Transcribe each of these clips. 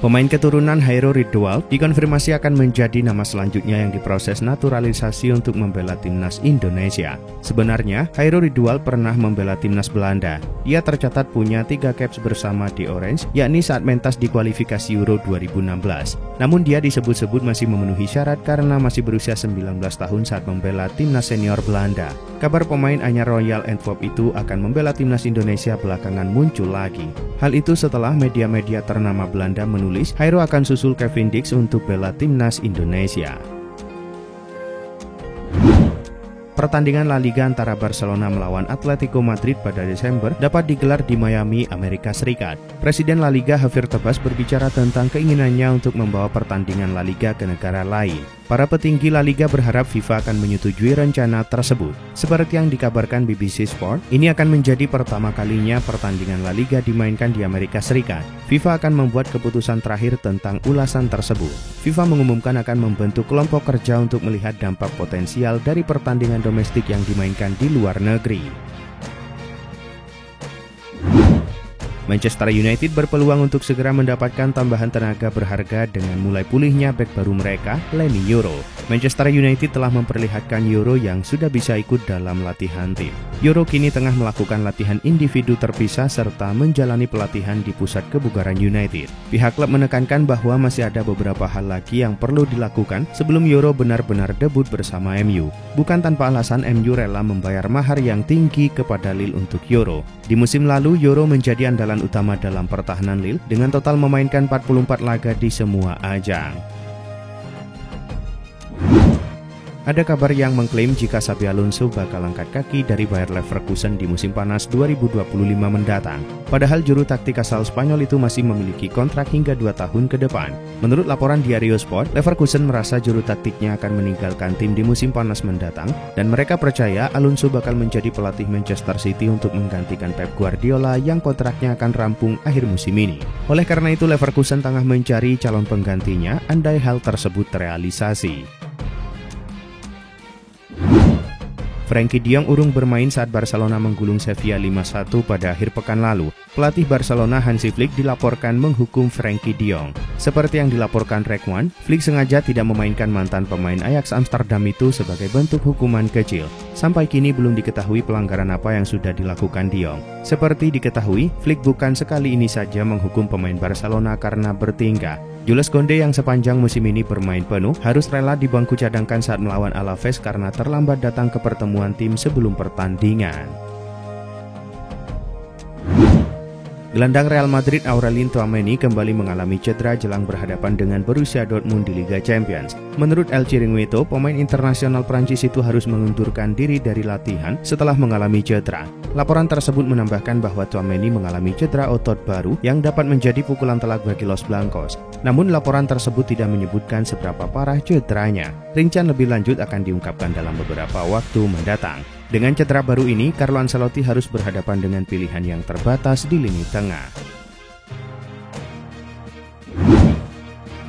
Pemain keturunan Hairo Ridwal dikonfirmasi akan menjadi nama selanjutnya yang diproses naturalisasi untuk membela timnas Indonesia. Sebenarnya, Hairo Ridwal pernah membela timnas Belanda. Ia tercatat punya 3 caps bersama di Orange, yakni saat mentas di kualifikasi Euro 2016. Namun dia disebut-sebut masih memenuhi syarat karena masih berusia 19 tahun saat membela timnas senior Belanda. Kabar pemain anyar Royal Antwerp itu akan membela timnas Indonesia belakangan muncul lagi. Hal itu setelah media-media ternama Belanda menulis Hairo akan susul Kevin Dix untuk bela timnas Indonesia. Pertandingan La Liga antara Barcelona melawan Atletico Madrid pada Desember dapat digelar di Miami, Amerika Serikat. Presiden La Liga Javier Tebas berbicara tentang keinginannya untuk membawa pertandingan La Liga ke negara lain. Para petinggi La Liga berharap FIFA akan menyetujui rencana tersebut. Seperti yang dikabarkan BBC Sport, ini akan menjadi pertama kalinya pertandingan La Liga dimainkan di Amerika Serikat. FIFA akan membuat keputusan terakhir tentang ulasan tersebut. FIFA mengumumkan akan membentuk kelompok kerja untuk melihat dampak potensial dari pertandingan domestik yang dimainkan di luar negeri. Manchester United berpeluang untuk segera mendapatkan tambahan tenaga berharga dengan mulai pulihnya bek baru mereka, Leny Yoro. Manchester United telah memperlihatkan Yoro yang sudah bisa ikut dalam latihan tim. Yoro kini tengah melakukan latihan individu terpisah serta menjalani pelatihan di pusat kebugaran United. Pihak klub menekankan bahwa masih ada beberapa hal lagi yang perlu dilakukan sebelum Yoro benar-benar debut bersama MU. Bukan tanpa alasan MU rela membayar mahar yang tinggi kepada Lille untuk Yoro. Di musim lalu, Yoro menjadi andalan utama dalam pertahanan Lille dengan total memainkan 44 laga di semua ajang. Ada kabar yang mengklaim jika Xabi Alonso bakal angkat kaki dari Bayer Leverkusen di musim panas 2025 mendatang. Padahal juru taktik asal Spanyol itu masih memiliki kontrak hingga 2 tahun ke depan. Menurut laporan Diario Sport, Leverkusen merasa juru taktiknya akan meninggalkan tim di musim panas mendatang dan mereka percaya Alonso bakal menjadi pelatih Manchester City untuk menggantikan Pep Guardiola yang kontraknya akan rampung akhir musim ini. Oleh karena itu Leverkusen tengah mencari calon penggantinya andai hal tersebut terrealisasi. Frenkie de Jong urung bermain saat Barcelona menggulung Sevilla 5-1 pada akhir pekan lalu. Pelatih Barcelona Hansi Flick dilaporkan menghukum Frenkie de Jong. Seperti yang dilaporkan Rek1, Flick sengaja tidak memainkan mantan pemain Ajax Amsterdam itu sebagai bentuk hukuman kecil. Sampai kini belum diketahui pelanggaran apa yang sudah dilakukan de Jong. Seperti diketahui, Flick bukan sekali ini saja menghukum pemain Barcelona karena bertingkah. Jules Koundé yang sepanjang musim ini bermain penuh harus rela di bangku cadangkan saat melawan Alaves karena terlambat datang ke pertemuan tim sebelum pertandingan. Gelandang Real Madrid Aurelien Tchouameni kembali mengalami cedera jelang berhadapan dengan Borussia Dortmund di Liga Champions. Menurut El Chiringuito, pemain internasional Prancis itu harus mengundurkan diri dari latihan setelah mengalami cedera. Laporan tersebut menambahkan bahwa Tchouameni mengalami cedera otot baru yang dapat menjadi pukulan telak bagi Los Blancos. Namun laporan tersebut tidak menyebutkan seberapa parah cederanya. Rincian lebih lanjut akan diungkapkan dalam beberapa waktu mendatang. Dengan cedera baru ini, Carlo Ancelotti harus berhadapan dengan pilihan yang terbatas di lini tengah.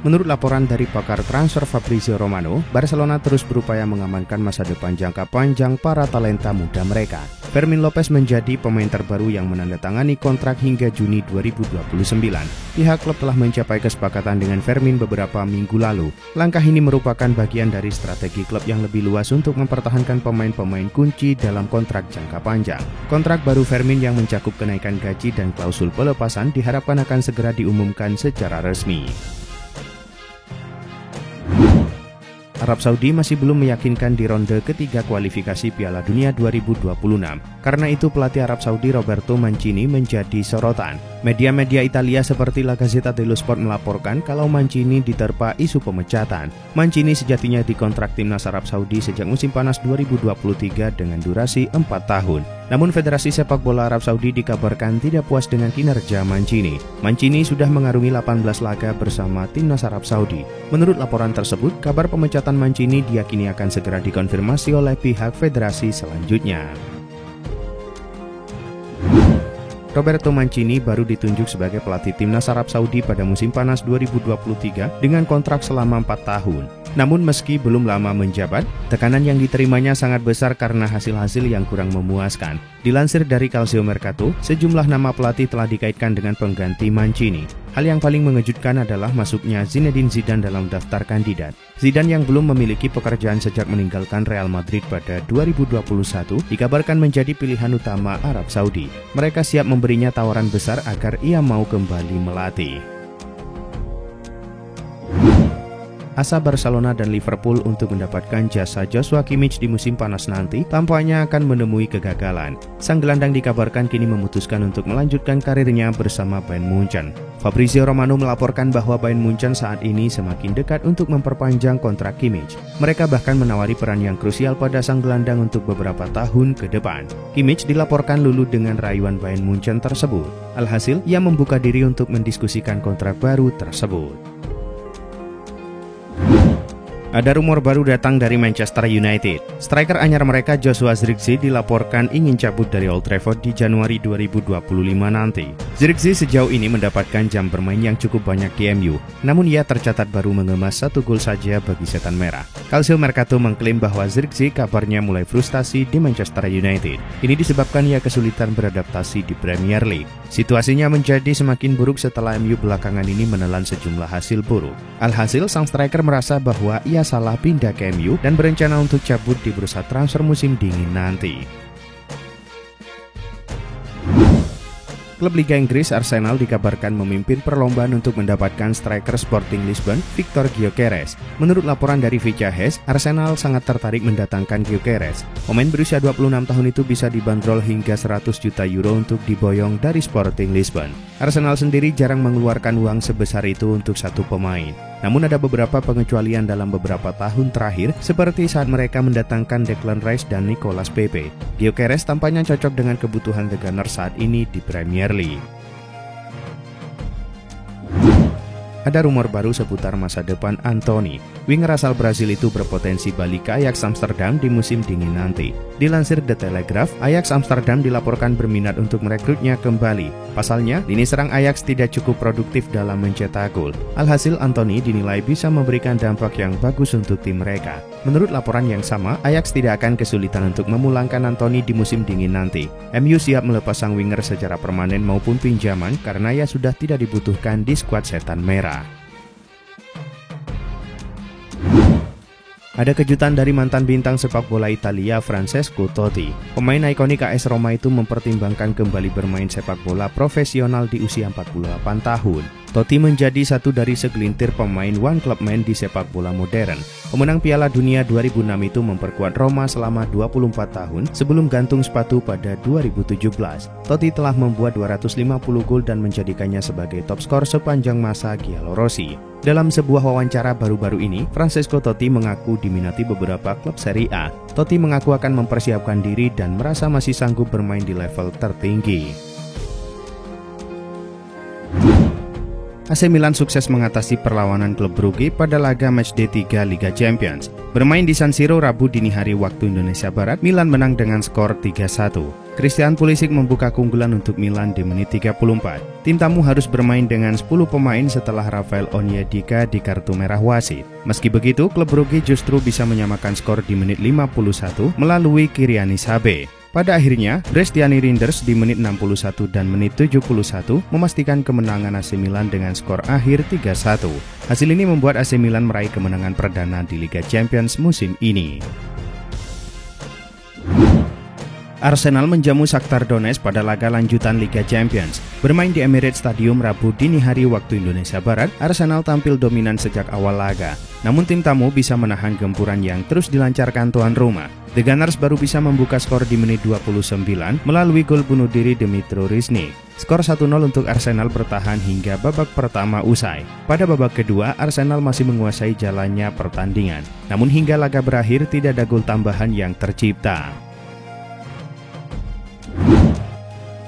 Menurut laporan dari pakar transfer Fabrizio Romano, Barcelona terus berupaya mengamankan masa depan jangka panjang para talenta muda mereka. Fermin Lopez menjadi pemain terbaru yang menandatangani kontrak hingga Juni 2029. Pihak klub telah mencapai kesepakatan dengan Fermin beberapa minggu lalu. Langkah ini merupakan bagian dari strategi klub yang lebih luas untuk mempertahankan pemain-pemain kunci dalam kontrak jangka panjang. Kontrak baru Fermin yang mencakup kenaikan gaji dan klausul pelepasan diharapkan akan segera diumumkan secara resmi. Arab Saudi masih belum meyakinkan di ronde ketiga kualifikasi Piala Dunia 2026. Karena itu pelatih Arab Saudi Roberto Mancini menjadi sorotan. Media-media Italia seperti La Gazzetta dello Sport melaporkan kalau Mancini diterpa isu pemecatan. Mancini sejatinya dikontrak timnas Arab Saudi sejak musim panas 2023 dengan durasi 4 tahun. Namun Federasi Sepak Bola Arab Saudi dikabarkan tidak puas dengan kinerja Mancini. Mancini sudah mengarungi 18 laga bersama timnas Arab Saudi. Menurut laporan tersebut, kabar pemecatan Mancini diyakini akan segera dikonfirmasi oleh pihak federasi selanjutnya. Roberto Mancini baru ditunjuk sebagai pelatih timnas Arab Saudi pada musim panas 2023 dengan kontrak selama 4 tahun. Namun meski belum lama menjabat, tekanan yang diterimanya sangat besar karena hasil-hasil yang kurang memuaskan. Dilansir dari Calcio Mercato, sejumlah nama pelatih telah dikaitkan dengan pengganti Mancini. Hal yang paling mengejutkan adalah masuknya Zinedine Zidane dalam daftar kandidat. Zidane yang belum memiliki pekerjaan sejak meninggalkan Real Madrid pada 2021 dikabarkan menjadi pilihan utama Arab Saudi. Mereka siap memberinya tawaran besar agar ia mau kembali melatih. Asa Barcelona dan Liverpool untuk mendapatkan jasa Joshua Kimmich di musim panas nanti tampaknya akan menemui kegagalan. Sang gelandang dikabarkan kini memutuskan untuk melanjutkan karirnya bersama Bayern Munchen. Fabrizio Romano melaporkan bahwa Bayern Munchen saat ini semakin dekat untuk memperpanjang kontrak Kimmich. Mereka bahkan menawari peran yang krusial pada sang gelandang untuk beberapa tahun ke depan. Kimmich dilaporkan luluh dengan rayuan Bayern Munchen tersebut. Alhasil, ia membuka diri untuk mendiskusikan kontrak baru tersebut. Ada rumor baru datang dari Manchester United. Striker anyar mereka Joshua Zirkzee dilaporkan ingin cabut dari Old Trafford di Januari 2025 nanti. Zirkzee sejauh ini mendapatkan jam bermain yang cukup banyak di MU, namun ia tercatat baru mengemas 1 gol saja bagi Setan Merah. Calcio Mercato mengklaim bahwa Zirkzee kabarnya mulai frustasi di Manchester United. Ini disebabkan ia kesulitan beradaptasi di Premier League. Situasinya menjadi semakin buruk setelah MU belakangan ini menelan sejumlah hasil buruk. Alhasil, sang striker merasa bahwa ia salah pindah ke MU dan berencana untuk cabut di bursa transfer musim dingin nanti. Klub Liga Inggris Arsenal dikabarkan memimpin perlombaan untuk mendapatkan striker Sporting Lisbon, Victor Gyökeres. Menurut laporan dari VCHS, Arsenal sangat tertarik mendatangkan Gyökeres. Pemain berusia 26 tahun itu bisa dibanderol hingga 100 juta euro untuk diboyong dari Sporting Lisbon. Arsenal sendiri jarang mengeluarkan uang sebesar itu untuk satu pemain. Namun ada beberapa pengecualian dalam beberapa tahun terakhir, seperti saat mereka mendatangkan Declan Rice dan Nicolas Pepe. Gyökeres tampaknya cocok dengan kebutuhan The Gunners saat ini di Premier League. Ada rumor baru seputar masa depan Antony. Winger asal Brazil itu berpotensi balik ke Ajax Amsterdam di musim dingin nanti. Dilansir The Telegraph, Ajax Amsterdam dilaporkan berminat untuk merekrutnya kembali. Pasalnya, lini serang Ajax tidak cukup produktif dalam mencetak gol. Alhasil, Antony dinilai bisa memberikan dampak yang bagus untuk tim mereka. Menurut laporan yang sama, Ajax tidak akan kesulitan untuk memulangkan Antony di musim dingin nanti. MU siap melepas sang winger secara permanen maupun pinjaman karena ia sudah tidak dibutuhkan di skuad Setan Merah. Ada kejutan dari mantan bintang sepak bola Italia Francesco Totti. Pemain ikonik AS Roma itu mempertimbangkan kembali bermain sepak bola profesional di usia 48 tahun. Totti menjadi satu dari segelintir pemain one club man di sepak bola modern. Pemenang Piala Dunia 2006 itu memperkuat Roma selama 24 tahun sebelum gantung sepatu pada 2017. Totti telah membuat 250 gol dan menjadikannya sebagai top skor sepanjang masa Giallorossi. Dalam sebuah wawancara baru-baru ini, Francesco Totti mengaku diminati beberapa klub Serie A. Totti mengaku akan mempersiapkan diri dan merasa masih sanggup bermain di level tertinggi. AC Milan sukses mengatasi perlawanan klub Brugge pada laga matchday 3 Liga Champions. Bermain di San Siro Rabu dini hari waktu Indonesia Barat, Milan menang dengan skor 3-1. Christian Pulisic membuka keunggulan untuk Milan di menit 34. Tim tamu harus bermain dengan 10 pemain setelah Rafael Onyedika di kartu merah wasit. Meski begitu, klub Brugge justru bisa menyamakan skor di menit 51 melalui Kyrianis Habe. Pada akhirnya, Brestiani Rinders di menit 61 dan menit 71 memastikan kemenangan AC Milan dengan skor akhir 3-1. Hasil ini membuat AC Milan meraih kemenangan perdana di Liga Champions musim ini. Arsenal menjamu Shakhtar Donetsk pada laga lanjutan Liga Champions. Bermain di Emirates Stadium Rabu dini hari waktu Indonesia Barat, Arsenal tampil dominan sejak awal laga. Namun tim tamu bisa menahan gempuran yang terus dilancarkan tuan rumah. The Gunners baru bisa membuka skor di menit 29 melalui gol bunuh diri Dmitro Riznik. Skor 1-0 untuk Arsenal bertahan hingga babak pertama usai. Pada babak kedua, Arsenal masih menguasai jalannya pertandingan. Namun hingga laga berakhir tidak ada gol tambahan yang tercipta.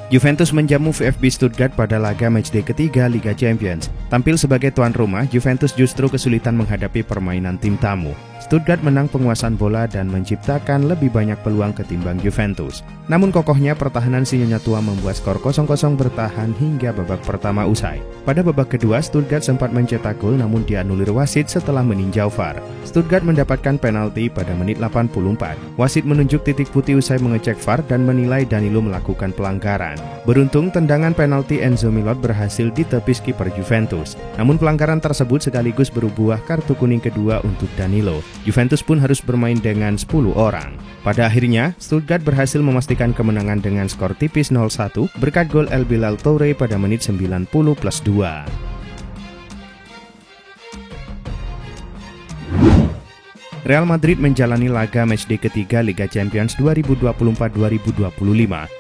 Juventus menjamu VfB Stuttgart pada laga matchday ketiga Liga Champions. Tampil sebagai tuan rumah, Juventus justru kesulitan menghadapi permainan tim tamu. Stuttgart menang penguasaan bola dan menciptakan lebih banyak peluang ketimbang Juventus. Namun kokohnya pertahanan si Nyonya Tua membuat skor 0-0 bertahan hingga babak pertama usai. Pada babak kedua, Stuttgart sempat mencetak gol namun dianulir wasit setelah meninjau VAR. Stuttgart mendapatkan penalti pada menit 84. Wasit menunjuk titik putih usai mengecek VAR dan menilai Danilo melakukan pelanggaran. Beruntung, tendangan penalti Enzo Milot berhasil ditepis kiper Juventus. Namun pelanggaran tersebut sekaligus berbuah kartu kuning kedua untuk Danilo. Juventus pun harus bermain dengan 10 orang. Pada akhirnya, Stuttgart berhasil memastikan kemenangan dengan skor tipis 0-1 berkat gol El Bilal Toure pada menit 90+2. Real Madrid menjalani laga matchday ketiga Liga Champions 2024-2025.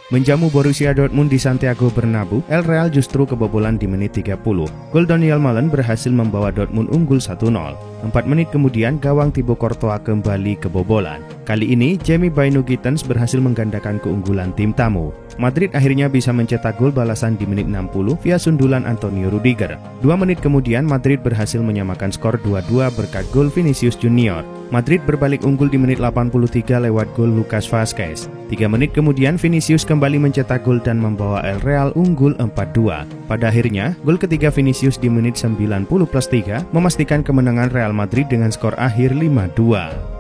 Menjamu Borussia Dortmund di Santiago Bernabeu, El Real justru kebobolan di menit 30. Gol Daniel Malen berhasil membawa Dortmund unggul 1-0. 4 menit kemudian, gawang Thibaut Courtois kembali kebobolan. Kali ini, Jamie Bynoe Gittens berhasil menggandakan keunggulan tim tamu. Madrid akhirnya bisa mencetak gol balasan di menit 60 via sundulan Antonio Rudiger. 2 menit kemudian, Madrid berhasil menyamakan skor 2-2 berkat gol Vinicius Junior. Madrid berbalik unggul di menit 83 lewat gol Lucas Vazquez. 3 menit kemudian, Vinicius kembali mencetak gol dan membawa El Real unggul 4-2. Pada akhirnya, gol ketiga Vinicius di menit 90+3 memastikan kemenangan Real Madrid dengan skor akhir 5-2.